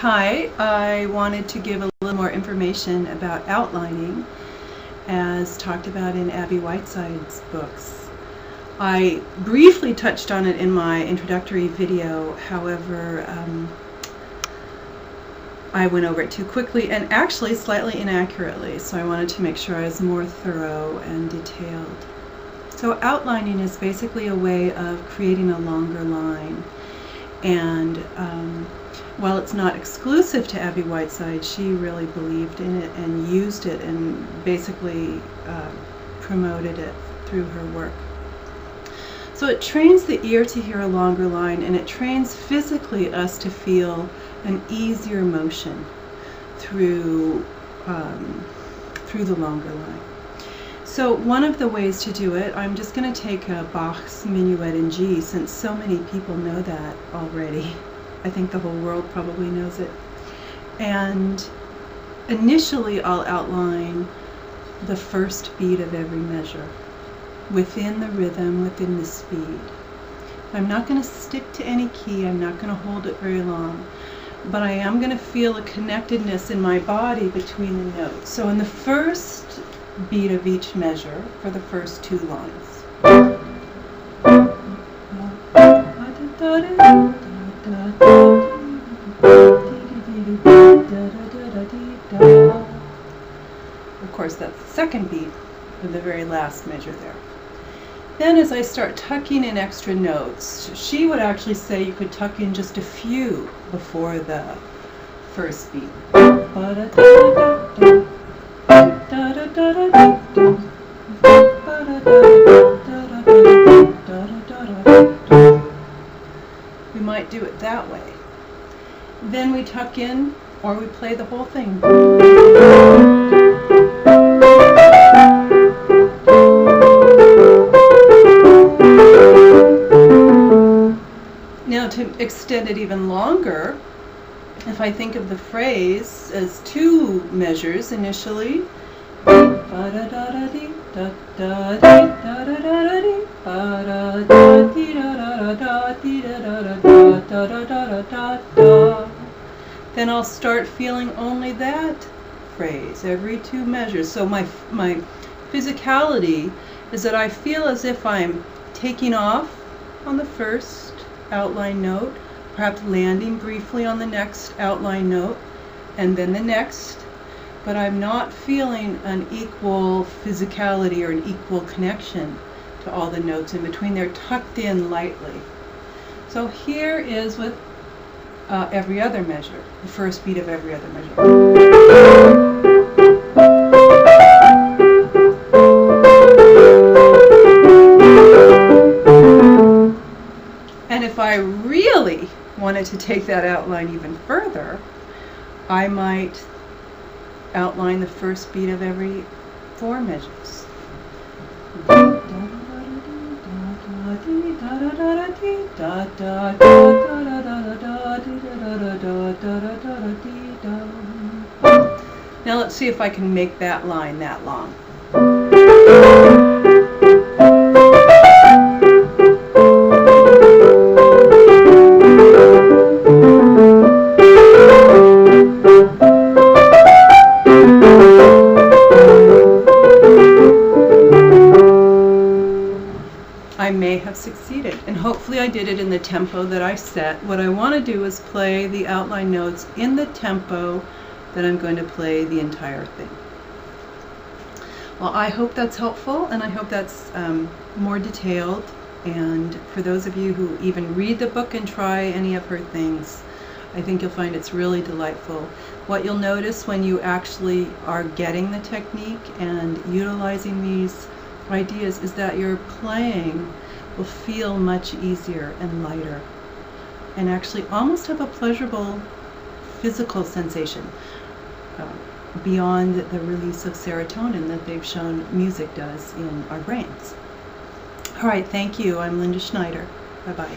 Hi, I wanted to give a little more information about outlining as talked about in Abby Whiteside's books. I briefly touched on it in my introductory video, however, I went over it too quickly and actually slightly inaccurately, so I wanted to make sure I was more thorough and detailed. So outlining is basically a way of creating a longer line, and while it's not exclusive to Abby Whiteside, she really believed in it and used it and basically promoted it through her work. So it trains the ear to hear a longer line, and it trains physically us to feel an easier motion through the longer line. So one of the ways to do it, I'm just going to take a Bach's Minuet in G, since so many people know that already. I think the whole world probably knows it. And initially I'll outline the first beat of every measure within the rhythm, within the speed. I'm not going to stick to any key, I'm not going to hold it very long, but I am going to feel a connectedness in my body between the notes. So in the first beat of each measure, for the first two lines, of course that's the second beat of the very last measure there. Then as I start tucking in extra notes, she would actually say you could tuck in just a few before the first beat. We might do it that way. Then we tuck in, or we play the whole thing. Now to extend it even longer, if I think of the phrase as two measures initially, then I'll start feeling only that phrase every two measures. So my physicality is that I feel as if I'm taking off on the first outline note, perhaps landing briefly on the next outline note, and then the next, but I'm not feeling an equal physicality or an equal connection to all the notes in between. They're tucked in lightly. So here is with every other measure, the first beat of every other measure. And if I really wanted to take that outline even further, I might outline the first beat of every four measures. Now let's see if I can make that line that long. I may have succeeded, and hopefully I did it in the tempo that I set. What I want to do is play the outline notes in the tempo that I'm going to play the entire thing. Well, I hope that's helpful, and I hope that's more detailed, and for those of you who even read the book and try any of her things, I think you'll find it's really delightful. What you'll notice when you actually are getting the technique and utilizing these ideas is that your playing will feel much easier and lighter, and actually almost have a pleasurable physical sensation beyond the release of serotonin that they've shown music does in our brains. All right, thank you. I'm Linda Schneider. Bye-bye.